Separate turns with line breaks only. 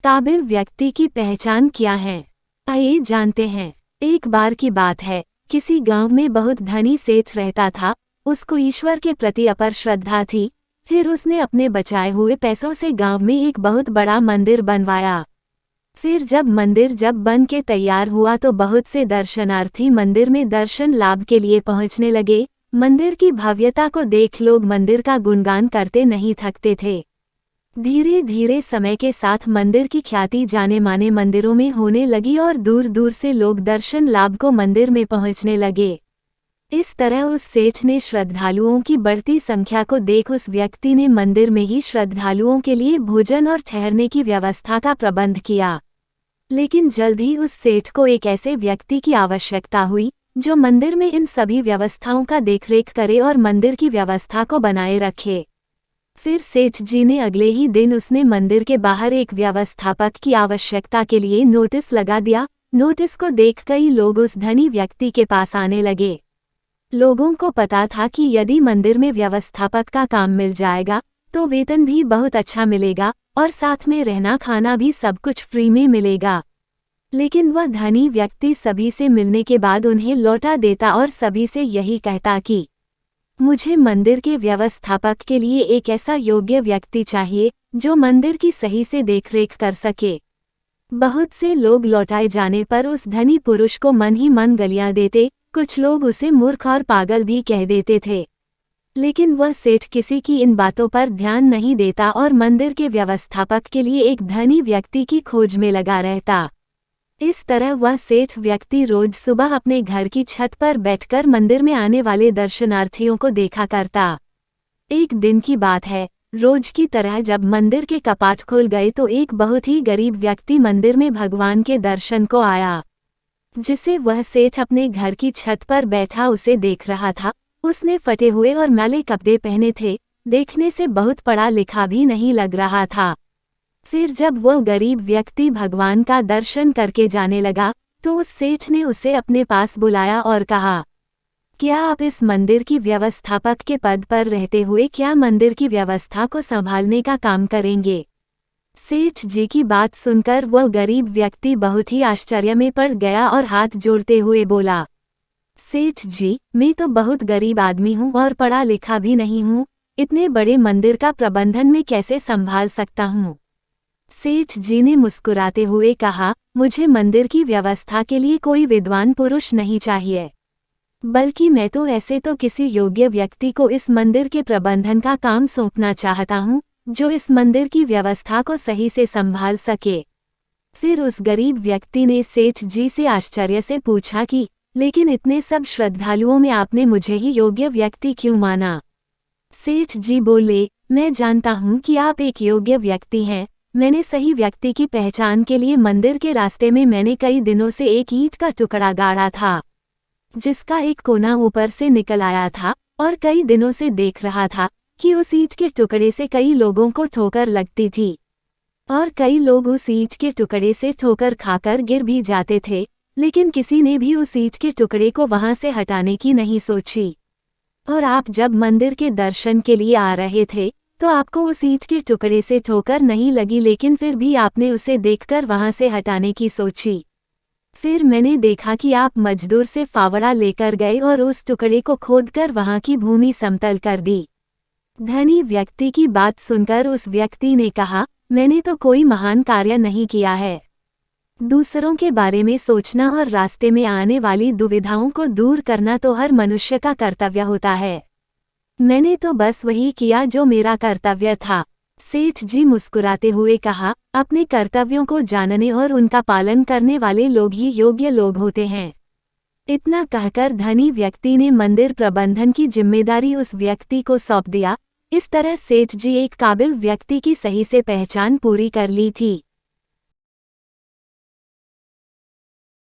काबिल व्यक्ति की पहचान क्या है? आइए जानते हैं। एक बार की बात है, किसी गांव में बहुत धनी सेठ रहता था। उसको ईश्वर के प्रति अपार श्रद्धा थी। फिर उसने अपने बचाए हुए पैसों से गांव में एक बहुत बड़ा मंदिर बनवाया। फिर जब मंदिर बन के तैयार हुआ तो बहुत से दर्शनार्थी मंदिर में दर्शन लाभ के लिए पहुंचने लगे। मंदिर की भव्यता को देख लोग मंदिर का गुणगान करते नहीं थकते थे। धीरे धीरे समय के साथ मंदिर की ख्याति जाने माने मंदिरों में होने लगी और दूर दूर से लोग दर्शन लाभ को मंदिर में पहुंचने लगे। इस तरह उस सेठ ने श्रद्धालुओं की बढ़ती संख्या को देख उस व्यक्ति ने मंदिर में ही श्रद्धालुओं के लिए भोजन और ठहरने की व्यवस्था का प्रबंध किया। लेकिन जल्द ही उस सेठ को एक ऐसे व्यक्ति की आवश्यकता हुई जो मंदिर में इन सभी व्यवस्थाओं का देखरेख करे और मंदिर की व्यवस्था को बनाए रखे। फिर सेठ जी ने अगले ही दिन उसने मंदिर के बाहर एक व्यवस्थापक की आवश्यकता के लिए नोटिस लगा दिया। नोटिस को देख कई लोग उस धनी व्यक्ति के पास आने लगे। लोगों को पता था कि यदि मंदिर में व्यवस्थापक का काम मिल जाएगा तो वेतन भी बहुत अच्छा मिलेगा और साथ में रहना खाना भी सब कुछ फ्री में मिलेगा। लेकिन वह धनी व्यक्ति सभी से मिलने के बाद उन्हें लौटा देता और सभी से यही कहता कि मुझे मंदिर के व्यवस्थापक के लिए एक ऐसा योग्य व्यक्ति चाहिए जो मंदिर की सही से देखरेख कर सके। बहुत से लोग लौटाए जाने पर उस धनी पुरुष को मन ही मन गालियां देते। कुछ लोग उसे मूर्ख और पागल भी कह देते थे। लेकिन वह सेठ किसी की इन बातों पर ध्यान नहीं देता और मंदिर के व्यवस्थापक के लिए एक धनी व्यक्ति की खोज में लगा रहता। इस तरह वह सेठ व्यक्ति रोज सुबह अपने घर की छत पर बैठकर मंदिर में आने वाले दर्शनार्थियों को देखा करता। एक दिन की बात है, रोज की तरह जब मंदिर के कपाट खुल गए तो एक बहुत ही गरीब व्यक्ति मंदिर में भगवान के दर्शन को आया, जिसे वह सेठ अपने घर की छत पर बैठा उसे देख रहा था। उसने फटे हुए और मैले कपड़े पहने थे, देखने से बहुत पढ़ा लिखा भी नहीं लग रहा था। फिर जब वो गरीब व्यक्ति भगवान का दर्शन करके जाने लगा तो उस सेठ ने उसे अपने पास बुलाया और कहा, क्या आप इस मंदिर की व्यवस्थापक के पद पर रहते हुए क्या मंदिर की व्यवस्था को संभालने का काम करेंगे? सेठ जी की बात सुनकर वह गरीब व्यक्ति बहुत ही आश्चर्य में पड़ गया और हाथ जोड़ते हुए बोला, सेठ जी, मैं तो बहुत गरीब आदमी हूँ और पढ़ा लिखा भी नहीं हूँ। इतने बड़े मंदिर का प्रबंधन मैं कैसे संभाल सकता हूँ? सेठ जी ने मुस्कुराते हुए कहा, मुझे मंदिर की व्यवस्था के लिए कोई विद्वान पुरुष नहीं चाहिए, बल्कि मैं तो ऐसे तो किसी योग्य व्यक्ति को इस मंदिर के प्रबंधन का काम सौंपना चाहता हूँ जो इस मंदिर की व्यवस्था को सही से संभाल सके। फिर उस गरीब व्यक्ति ने सेठ जी से आश्चर्य से पूछा कि लेकिन इतने सब श्रद्धालुओं में आपने मुझे ही योग्य व्यक्ति क्यों माना? सेठ जी बोले, मैं जानता हूँ कि आप एक योग्य व्यक्ति हैं। मैंने सही व्यक्ति की पहचान के लिए मंदिर के रास्ते में मैंने कई दिनों से एक ईंट का टुकड़ा गाड़ा था जिसका एक कोना ऊपर से निकल आया था और कई दिनों से देख रहा था कि उस ईंट के टुकड़े से कई लोगों को ठोकर लगती थी और कई लोग उस ईंट के टुकड़े से ठोकर खाकर गिर भी जाते थे, लेकिन किसी ने भी उस ईंट के टुकड़े को वहां से हटाने की नहीं सोची। और आप जब मंदिर के दर्शन के लिए आ रहे थे तो आपको उस ईंट के टुकड़े से ठोकर नहीं लगी, लेकिन फिर भी आपने उसे देखकर वहां से हटाने की सोची। फिर मैंने देखा कि आप मजदूर से फावड़ा लेकर गए और उस टुकड़े को खोदकर वहां की भूमि समतल कर दी। धनी व्यक्ति की बात सुनकर उस व्यक्ति ने कहा, मैंने तो कोई महान कार्य नहीं किया है। दूसरों के बारे में सोचना और रास्ते में आने वाली दुविधाओं को दूर करना तो हर मनुष्य का कर्तव्य होता है। मैंने तो बस वही किया जो मेरा कर्तव्य था। सेठ जी मुस्कुराते हुए कहा, अपने कर्तव्यों को जानने और उनका पालन करने वाले लोग ही योग्य लोग होते हैं। इतना कहकर धनी व्यक्ति ने मंदिर प्रबंधन की जिम्मेदारी उस व्यक्ति को सौंप दिया। इस तरह सेठ जी एक काबिल व्यक्ति की सही से पहचान पूरी कर ली थी।